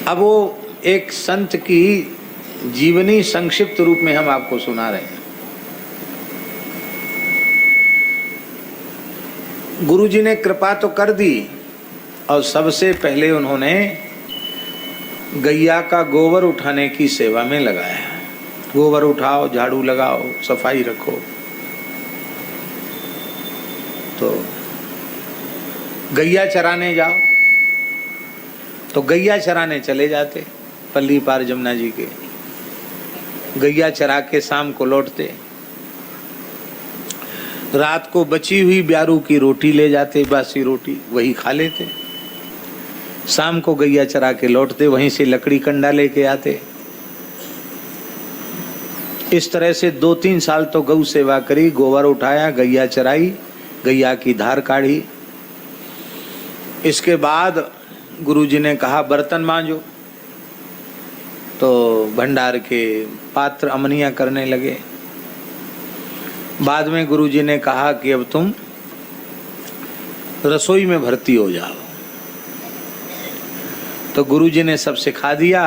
अब वो एक संत की जीवनी संक्षिप्त रूप में हम आपको सुना रहे हैं। गुरुजी ने कृपा तो कर दी और सबसे पहले उन्होंने गैया का गोबर उठाने की सेवा में लगाया। गोबर उठाओ, झाड़ू लगाओ, सफाई रखो। तो गैया चराने जाओ, तो गैया चराने चले जाते पल्ली पार जमुना जी के। गैया चरा के शाम को लौटते। रात को बची हुई ब्यारू की रोटी ले जाते, बासी रोटी वही खा लेते। शाम को गैया चरा के लौटते, वहीं से लकड़ी कंडा लेके आते। इस तरह से 2-3 साल तो गौ सेवा करी, गोबर उठाया, गैया चराई, गैया की धार काढ़ी। इसके बाद गुरुजी ने कहा बर्तन मांजो, तो भंडार के पात्र अमनिया करने लगे। बाद में गुरुजी ने कहा कि अब तुम रसोई में भर्ती हो जाओ। तो गुरुजी ने सब सिखा दिया।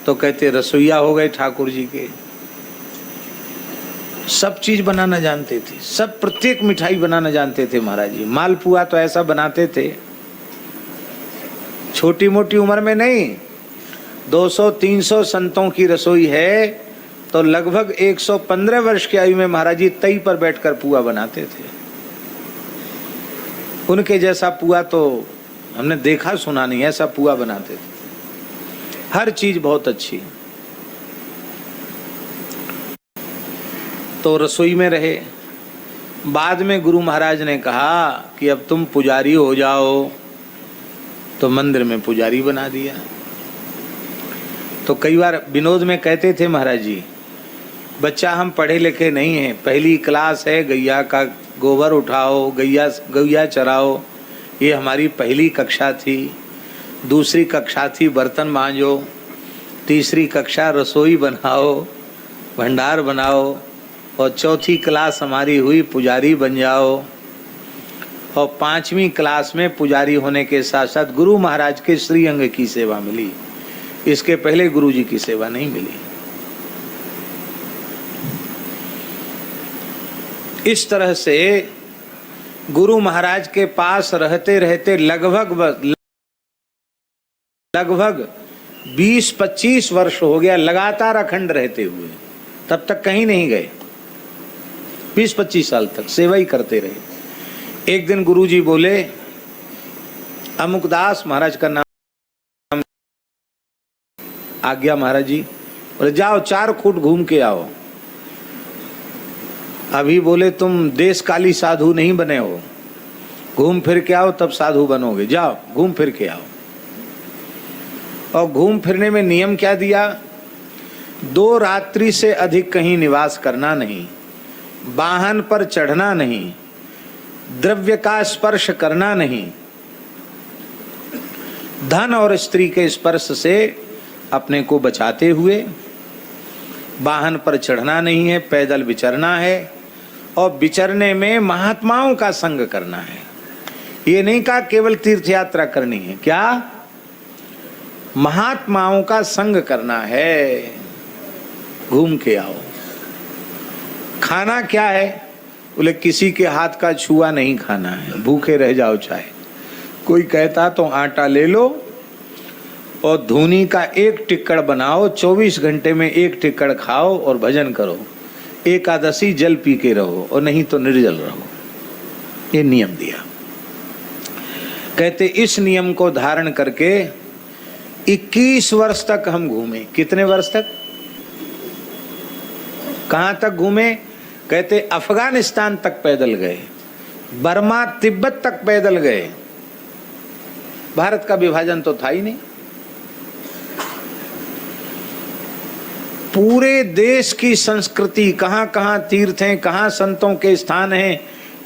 तो कहते रसोईया हो गए ठाकुर जी के। सब चीज बनाना जानते थे, सब प्रत्येक मिठाई बनाना जानते थे महाराज जी। मालपुआ तो ऐसा बनाते थे, छोटी मोटी उम्र में नहीं। 200-300 संतों की रसोई है, तो लगभग 115 वर्ष की आयु में महाराज जी तई पर बैठकर पुआ बनाते थे। उनके जैसा पुआ तो हमने देखा सुना नहीं, ऐसा पुआ बनाते थे। हर चीज बहुत अच्छी। तो रसोई में रहे। बाद में गुरु महाराज ने कहा कि अब तुम पुजारी हो जाओ, तो मंदिर में पुजारी बना दिया। तो कई बार विनोद में कहते थे महाराज जी, बच्चा हम पढ़े लिखे नहीं हैं, पहली क्लास है, गैया का गोबर उठाओ, गैया चराओ, ये हमारी पहली कक्षा थी। दूसरी कक्षा थी बर्तन मांजो, तीसरी कक्षा रसोई बनाओ, भंडार बनाओ, और चौथी क्लास हमारी हुई पुजारी बन जाओ। और 5वीं क्लास में पुजारी होने के साथ साथ गुरु महाराज के श्रीअंग की सेवा मिली। इसके पहले गुरु जी की सेवा नहीं मिली। इस तरह से गुरु महाराज के पास रहते रहते लगभग 20-25 वर्ष हो गया लगातार अखंड रहते हुए। तब तक कहीं नहीं गए। 20-25 साल तक सेवा ही करते रहे। एक दिन गुरुजी बोले, अमुकदास महाराज का नाम, आज्ञा महाराज जी, बोले जाओ 4 खूट घूम के आओ। अभी बोले तुम देश काली साधु नहीं बने हो, घूम फिर के आओ तब साधु बनोगे। जाओ घूम फिर के आओ। और घूम फिरने में नियम क्या दिया? 2 रात्रि से अधिक कहीं निवास करना नहीं, वाहन पर चढ़ना नहीं, द्रव्य का स्पर्श करना नहीं, धन और स्त्री के स्पर्श से अपने को बचाते हुए वाहन पर चढ़ना नहीं है, पैदल विचरना है। और विचरने में महात्माओं का संग करना है। ये नहीं कहा केवल तीर्थ यात्रा करनी है, क्या महात्माओं का संग करना है। घूम के आओ। खाना क्या है? बोले किसी के हाथ का छुआ नहीं खाना है, भूखे रह जाओ चाहे। कोई कहता तो आटा ले लो और धूनी का 1 टिक्कड़ बनाओ, 24 घंटे में 1 टिक्कड़ खाओ और भजन करो। एकादशी जल पी के रहो और नहीं तो निर्जल रहो। ये नियम दिया। कहते इस नियम को धारण करके 21 वर्ष तक हम घूमे। कितने वर्ष तक? कहां तक घूमे? कहते अफगानिस्तान तक पैदल गए, बर्मा तिब्बत तक पैदल गए। भारत का विभाजन तो था ही नहीं। पूरे देश की संस्कृति, कहां कहां तीर्थ हैं, कहां संतों के स्थान हैं,